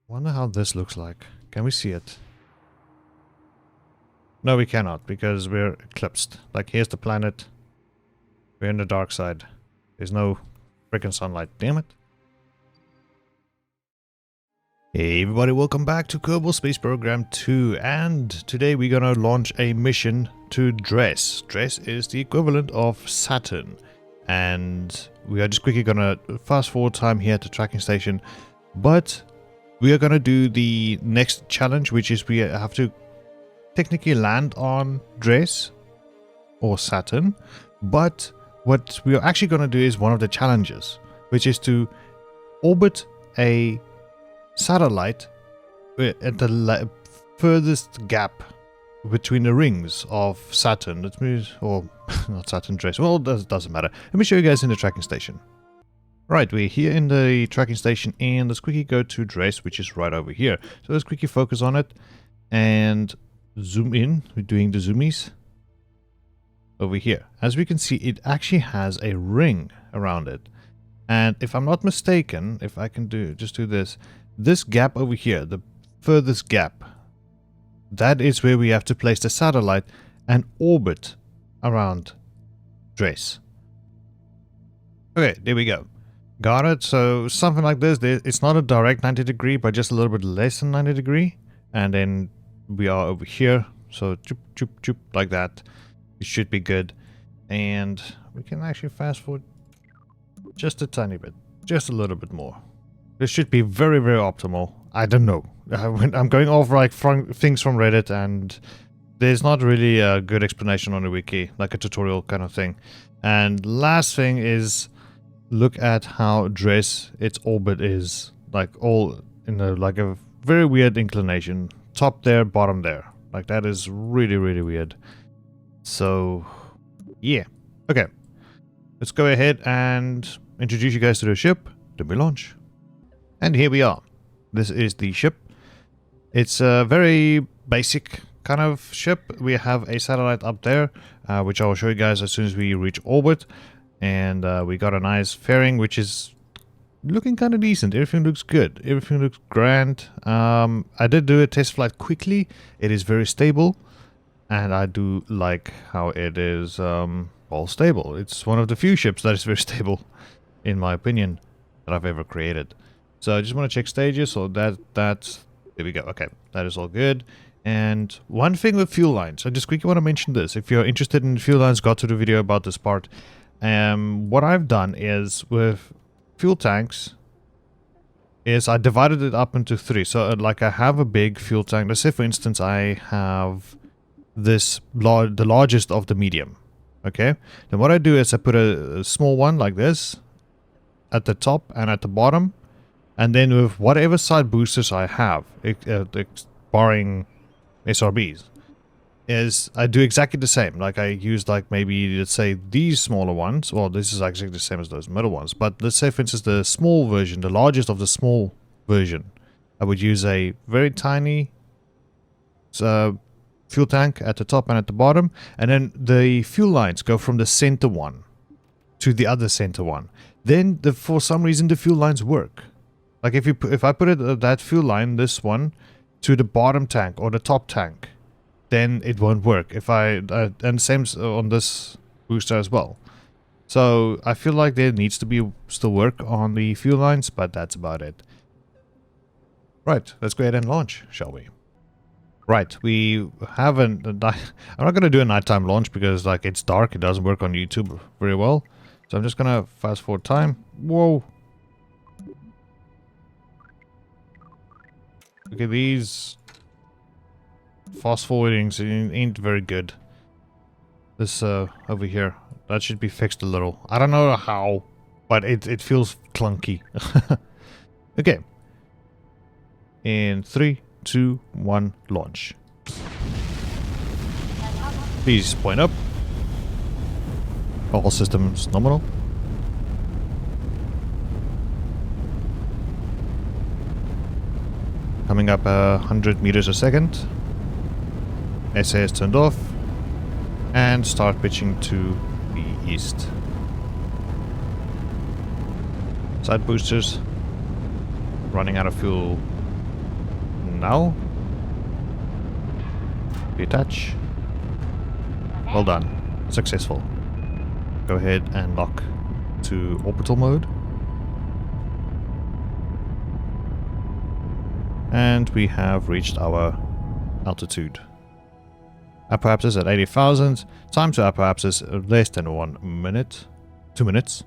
Wonder how this looks like. Can we see it? No, we cannot, because we're eclipsed. Like, here's the planet. We're in the dark side. There's no freaking sunlight. Damn it. Hey everybody, welcome back to Kerbal Space Program 2, and today we're gonna launch a mission to Dres. Dres is the equivalent of Saturn, and we are just quickly gonna fast forward time here at the tracking station, but we are gonna do the next challenge, which is we have to technically land on Dres or Saturn, but what we are actually gonna do is one of the challenges, which is to orbit a satellite at the furthest gap between the rings of Saturn. That means, or not Saturn, Dres. Well, that doesn't matter. Let me show you guys in the tracking station. Right, we're here in the tracking station, and let's quickly go to Dres, which is right over here. So let's quickly focus on it and zoom in. We're doing the zoomies over here. As we can see, it actually has a ring around it. And if I'm not mistaken, if I can just do this gap over here, the furthest gap, that is where we have to place the satellite and orbit around Dres. Okay, there we go. Got it. So something like this. It's not a direct 90 degree, but just a little bit less than 90 degree. And then we are over here. So choop, choop, choop, like that. It should be good. And we can actually fast forward just a tiny bit. Just a little bit more. This should be very, very optimal. I don't know. I'm going off like things from Reddit, and there's not really a good explanation on the wiki, like a tutorial kind of thing. And last thing is, look at how Dres, its orbit is like all in a very weird inclination. Top there, bottom there. Like that is really, really weird. So yeah. Okay. Let's go ahead and introduce you guys to the ship. Then we launch. And here we are. This is the ship. It's a very basic kind of ship. We have a satellite up there, which I will show you guys as soon as we reach orbit. And we got a nice fairing, which is looking kind of decent. Everything looks good. Everything looks grand. I did do a test flight quickly. It is very stable. And I do like how it is all stable. It's one of the few ships that is very stable, in my opinion, that I've ever created. So I just want to check stages, so there we go. Okay, that is all good. And one thing with fuel lines, I just quickly want to mention this. If you're interested in fuel lines, go to the video about this part. What I've done is with fuel tanks is I divided it up into three. So like I have a big fuel tank. Let's say for instance I have this the largest of the medium. Okay, then what I do is I put a small one like this at the top and at the bottom. And then with whatever side boosters I have, barring SRBs, is I do exactly the same. Like I use like maybe, let's say these smaller ones. Well, this is actually the same as those middle ones. But let's say for instance the small version, the largest of the small version, I would use a very tiny fuel tank at the top and at the bottom. And then the fuel lines go from the center one to the other center one. Then for some reason the fuel lines work. Like if I put it that fuel line, this one, to the bottom tank or the top tank, then it won't work. If and same on this booster as well. So I feel like there needs to be still work on the fuel lines, but that's about it. Right, let's go ahead and launch, shall we? Right, we have I'm not gonna do a nighttime launch because like it's dark. It doesn't work on YouTube very well. So I'm just gonna fast forward time. Whoa. Look at these fast forwardings, ain't very good. This over here, that should be fixed a little. I don't know how, but it feels clunky. Okay. In 3, 2, 1, launch. Please point up. All systems nominal. Coming up 100 meters a second. SAS turned off. And start pitching to the east. Side boosters running out of fuel now. Detach. Well done. Successful. Go ahead and lock to orbital mode. And we have reached our altitude. Upper apsis at 80,000. Time to upper apsis less than 1 minute. 2 minutes.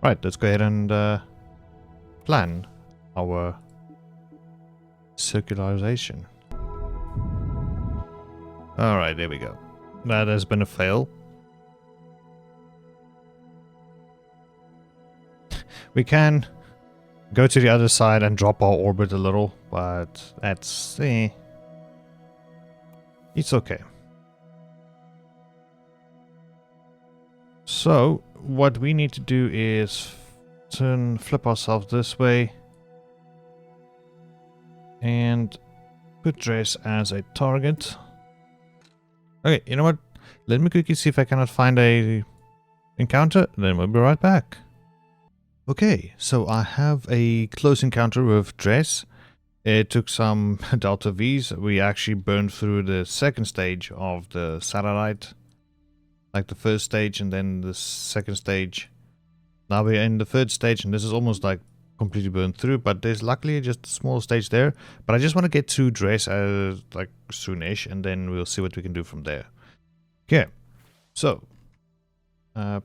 Right, let's go ahead and plan our circularization. Alright, there we go. That has been a fail. We can go to the other side and drop our orbit a little, but that's... it's okay. So, what we need to do is flip ourselves this way and put Dres as a target. Okay, you know what? Let me quickly see if I cannot find a encounter, then we'll be right back. Okay, so I have a close encounter with Dres. It took some Delta V's. We actually burned through the second stage of the satellite. Like the first stage and then the second stage. Now we're in the third stage and this is almost like completely burned through. But there's luckily just a small stage there. But I just want to get to Dres like soonish and then we'll see what we can do from there. Okay, so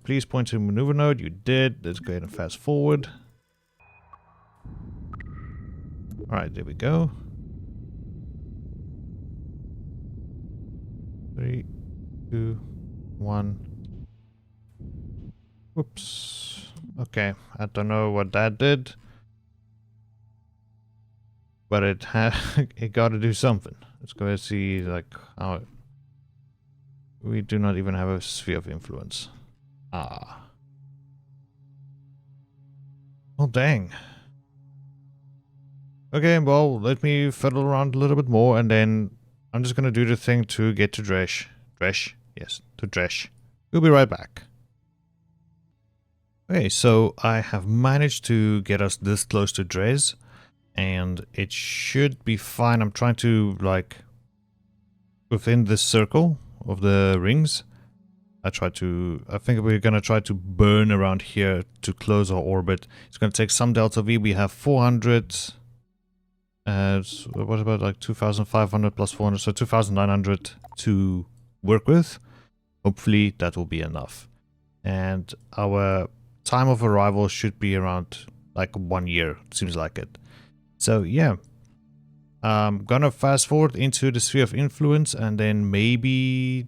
please point to maneuver node. You did. Let's go ahead and fast forward. Alright, there we go. 3, 2, 1. Whoops. Okay, I don't know what that did. But it had it got to do something. Let's go ahead and see like how we do not even have a sphere of influence. Ah. Oh dang. Okay, well, let me fiddle around a little bit more and then I'm just gonna do the thing to get to Dres. Dres? Yes, to Dres. We'll be right back. Okay, so I have managed to get us this close to Dres and it should be fine. I'm trying to, like, within this circle of the rings, I think we're gonna try to burn around here to close our orbit. It's gonna take some Delta V. We have 400. What about like 2,500 plus 400? So 2,900 to work with. Hopefully that will be enough. And our time of arrival should be around like 1 year. Seems like it. So yeah. I'm gonna fast forward into the sphere of influence and then maybe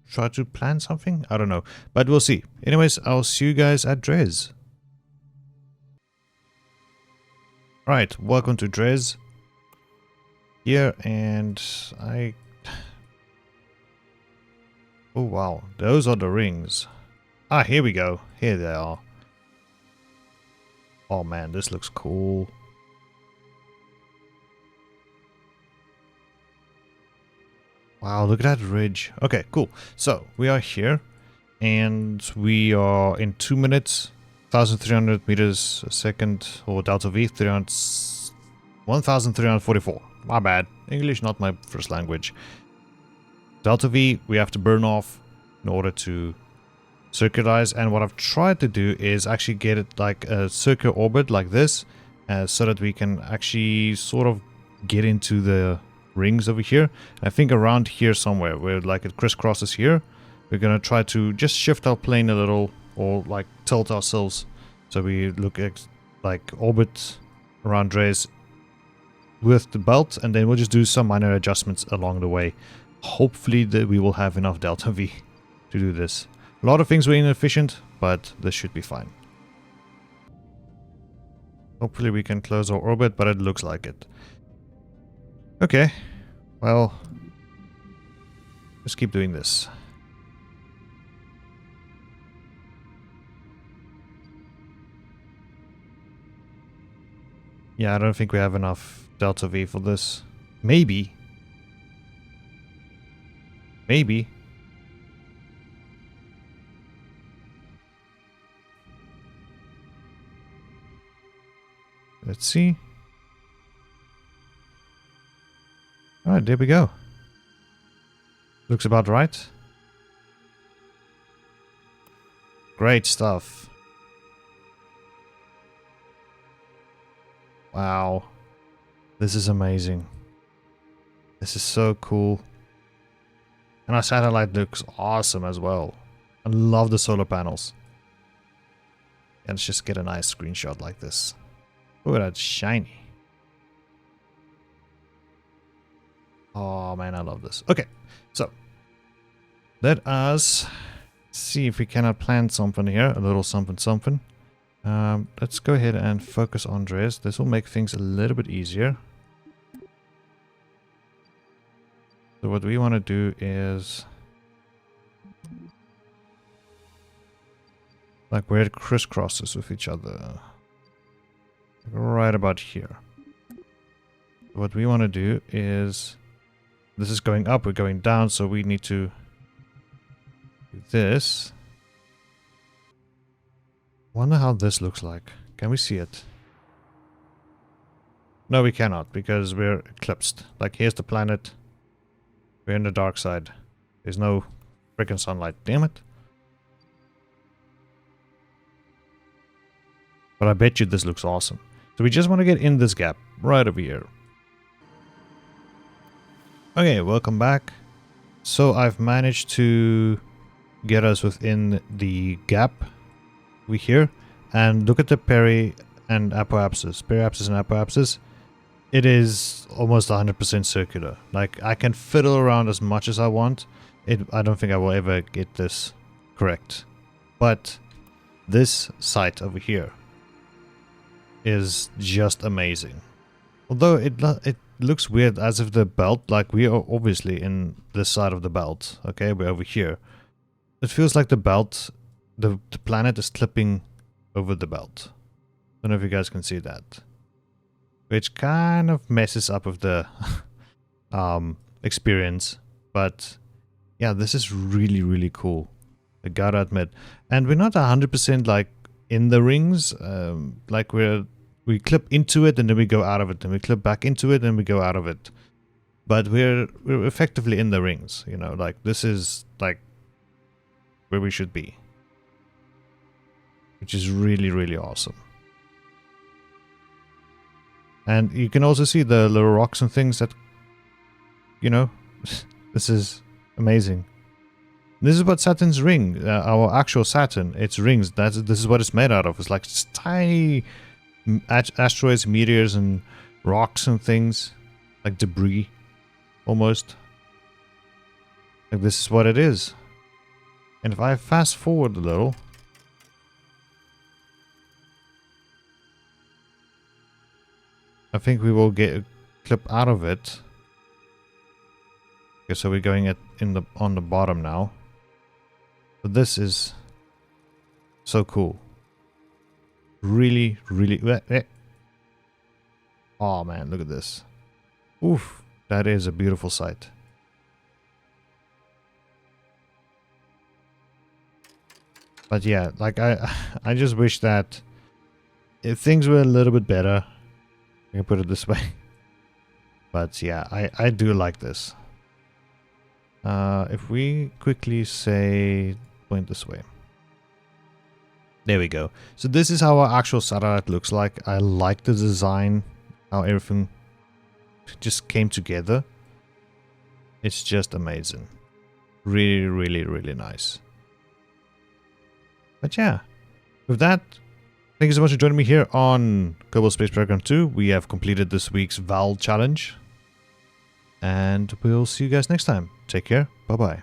try to plan something? I don't know. But we'll see. Anyways, I'll see you guys at Dres. Right, welcome to Dres. Here, and I... Oh wow, those are the rings. Ah, here we go. Here they are. Oh man, this looks cool. Wow, look at that ridge. Okay, cool. So, we are here. And we are in 2 minutes. 1,300 meters a second. Or Delta V. 1,344. My bad. English not my first language. Delta V we have to burn off in order to circularize. And what I've tried to do is actually get it like a circular orbit like this. So that we can actually sort of get into the rings over here. I think around here somewhere where like it crisscrosses here, we're gonna try to just shift our plane a little or like tilt ourselves so we look at like orbit around Dres with the belt, and then we'll just do some minor adjustments along the way. Hopefully that we will have enough Delta V to do this. A lot of things were inefficient, but this should be fine. Hopefully we can close our orbit, but it looks like it. Okay, well, let's keep doing this. Yeah, I don't think we have enough Delta V for this. Maybe. Maybe. Let's see. Alright, there we go. Looks about right. Great stuff. Wow. This is amazing. This is so cool. And our satellite looks awesome as well. I love the solar panels. And let's just get a nice screenshot like this. Look at that, shiny. Oh man, I love this. Okay, so let us see if we cannot plan something here. A little something something. Let's go ahead and focus on Dres. This will make things a little bit easier. So what we want to do is like where it crisscrosses with each other. Right about here. What we want to do is, this is going up, we're going down, so we need to do this. Wonder how this looks like. Can we see it? No, we cannot, because we're eclipsed. Like, here's the planet. We're in the dark side. There's no freaking sunlight. Damn it. But I bet you this looks awesome. So we just want to get in this gap right over here. Okay, welcome back. So I've managed to get us within the gap we hear. And look at the peri and apoapsis. Periapsis and apoapsis. It is almost 100% circular. Like, I can fiddle around as much as I want. I don't think I will ever get this correct. But this site over here is just amazing. Although it looks weird as if the belt, like we are obviously in this side of the belt. Okay, we're over here. It feels like the belt, the planet is clipping over the belt. Don't know if you guys can see that. Which kind of messes up with the experience. But yeah, this is really, really cool. I gotta admit. And we're not 100% like in the rings. Like we clip into it and then we go out of it. And we clip back into it and we go out of it. But we're effectively in the rings. You know, like this is like where we should be. Which is really, really awesome. And you can also see the little rocks and things that, you know, this is amazing. This is what Saturn's ring, our actual Saturn, its rings, this is what it's made out of. It's like just tiny asteroids, meteors, and rocks and things, like debris, almost. Like this is what it is. And if I fast forward a little, I think we will get a clip out of it. Okay, so we're going on the bottom now. But this is so cool. Really, really. Oh man, look at this. Oof, that is a beautiful sight. But yeah, like I just wish that if things were a little bit better. I can put it this way. But yeah, I do like this. If we quickly say point this way. There we go. So this is how our actual satellite looks like. I like the design, how everything just came together. It's just amazing. Really, really, really nice. But yeah, with that, thank you so much for joining me here on Kerbal Space Program 2. We have completed this week's Val challenge. And we'll see you guys next time. Take care. Bye-bye.